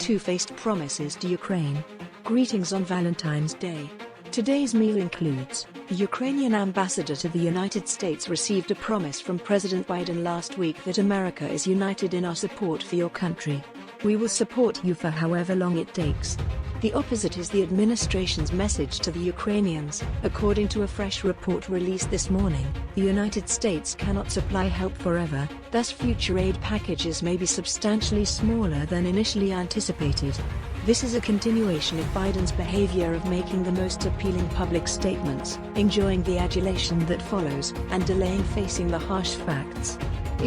two-faced promises to Ukraine. Greetings on Valentine's Day. Today's meal includes: the Ukrainian ambassador to the United States received a promise from President Biden last week that America is united in our support for your country. We will support you for however long it takes. The opposite is the administration's message to the Ukrainians. According to a fresh report released this morning, the United States cannot supply help forever, thus future aid packages may be substantially smaller than initially anticipated. This is a continuation of Biden's behavior of making the most appealing public statements, enjoying the adulation that follows, and delaying facing the harsh facts.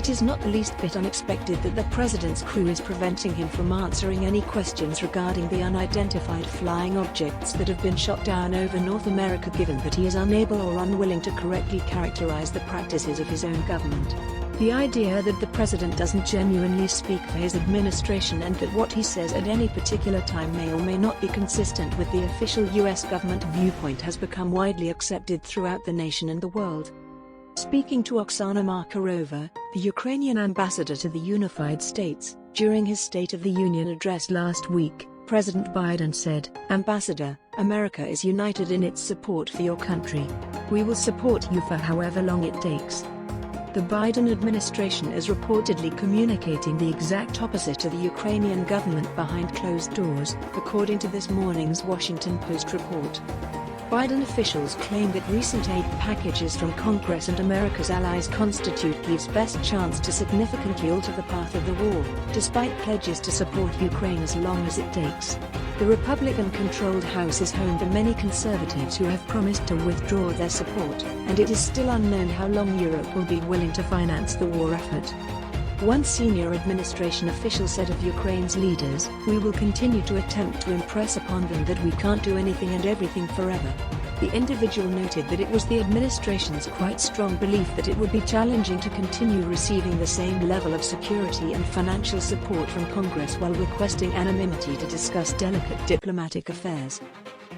It is not the least bit unexpected that the president's crew is preventing him from answering any questions regarding the unidentified flying objects that have been shot down over North America, given that he is unable or unwilling to correctly characterize the practices of his own government. The idea that the president doesn't genuinely speak for his administration and that what he says at any particular time may or may not be consistent with the official U.S. government viewpoint has become widely accepted throughout the nation and the world. Speaking to Oksana Markarova, the Ukrainian ambassador to the United States, during his State of the Union address last week, President Biden said, "Ambassador, America is united in its support for your country. We will support you for however long it takes." The Biden administration is reportedly communicating the exact opposite to the Ukrainian government behind closed doors, according to this morning's Washington Post report. Biden officials claim that recent aid packages from Congress and America's allies constitute Kyiv's best chance to significantly alter the path of the war, despite pledges to support Ukraine as long as it takes. The Republican-controlled House is home to many conservatives who have promised to withdraw their support, and it is still unknown how long Europe will be willing to finance the war effort. One senior administration official said of Ukraine's leaders, "We will continue to attempt to impress upon them that we can't do anything and everything forever." The individual noted that it was the administration's quite strong belief that it would be challenging to continue receiving the same level of security and financial support from Congress while requesting anonymity to discuss delicate diplomatic affairs.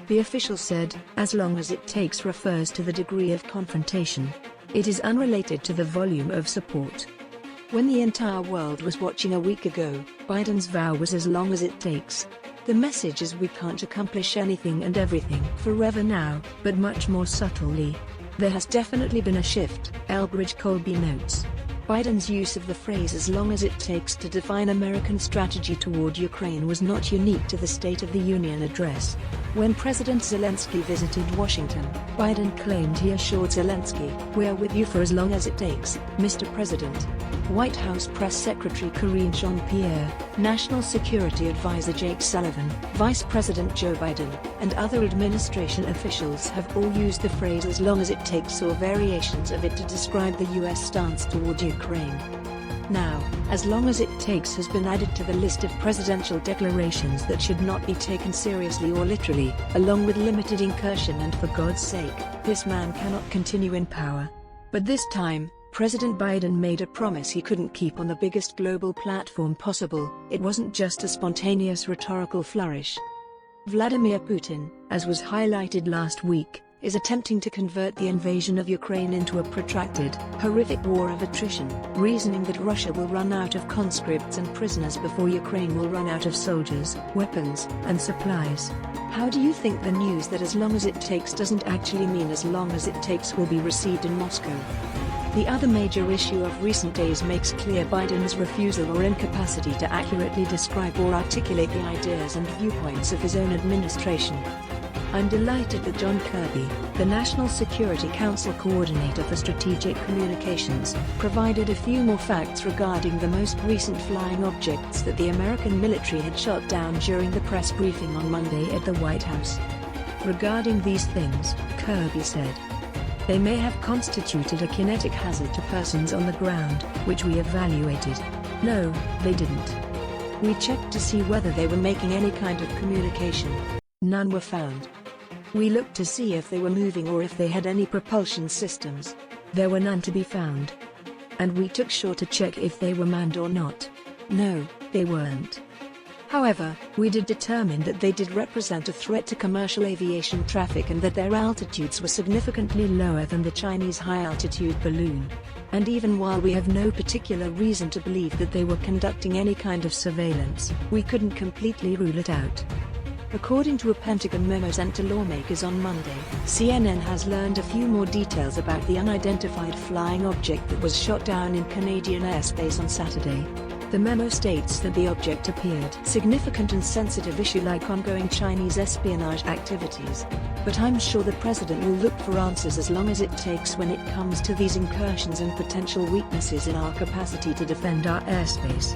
The official said, "As long as it takes" refers to the degree of confrontation. It is unrelated to the volume of support. When the entire world was watching a week ago, Biden's vow was "as long as it takes." The message is we can't accomplish anything and everything forever now, but much more subtly. There has definitely been a shift, Elbridge Colby notes. Biden's use of the phrase "as long as it takes" to define American strategy toward Ukraine was not unique to the State of the Union address. When President Zelensky visited Washington, Biden claimed he assured Zelensky, "We're with you for as long as it takes, Mr. President." White House Press Secretary Karine Jean-Pierre, National Security Advisor Jake Sullivan, Vice President Joe Biden, and other administration officials have all used the phrase "as long as it takes" or variations of it to describe the U.S. stance toward Ukraine. Now, "as long as it takes" has been added to the list of presidential declarations that should not be taken seriously or literally, along with "limited incursion" and "for God's sake, this man cannot continue in power." But this time, President Biden made a promise he couldn't keep on the biggest global platform possible. It wasn't just a spontaneous rhetorical flourish. Vladimir Putin, as was highlighted last week, is attempting to convert the invasion of Ukraine into a protracted, horrific war of attrition, reasoning that Russia will run out of conscripts and prisoners before Ukraine will run out of soldiers, weapons, and supplies. How do you think the news that "as long as it takes" doesn't actually mean "as long as it takes" will be received in Moscow? The other major issue of recent days makes clear Biden's refusal or incapacity to accurately describe or articulate the ideas and viewpoints of his own administration. I'm delighted that John Kirby, the National Security Council Coordinator for Strategic Communications, provided a few more facts regarding the most recent flying objects that the American military had shot down during the press briefing on Monday at the White House. Regarding these things, Kirby said, "They may have constituted a kinetic hazard to persons on the ground, which we evaluated. No, they didn't. We checked to see whether they were making any kind of communication. None were found. We looked to see if they were moving or if they had any propulsion systems. There were none to be found. And we took sure to check if they were manned or not. No, they weren't. However, we did determine that they did represent a threat to commercial aviation traffic and that their altitudes were significantly lower than the Chinese high-altitude balloon." And even while we have no particular reason to believe that they were conducting any kind of surveillance, we couldn't completely rule it out. According to a Pentagon memo sent to lawmakers on Monday, CNN has learned a few more details about the unidentified flying object that was shot down in Canadian airspace on Saturday. The memo states that the object appeared significant and sensitive issue like ongoing Chinese espionage activities. But I'm sure the president will look for answers as long as it takes when it comes to these incursions and potential weaknesses in our capacity to defend our airspace.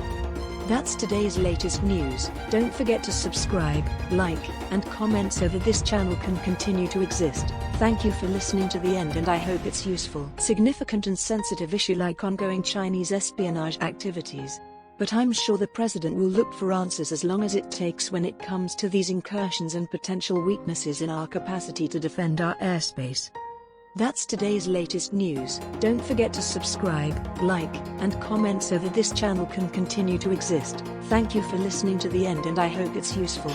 That's today's latest news. Don't forget to subscribe, like, and comment so that this channel can continue to exist. Thank you for listening to the end and I hope it's useful. Significant and sensitive issue like ongoing Chinese espionage activities. But I'm sure the president will look for answers as long as it takes when it comes to these incursions and potential weaknesses in our capacity to defend our airspace. That's today's latest news. Don't forget to subscribe, like, and comment so that this channel can continue to exist. Thank you for listening to the end and I hope it's useful.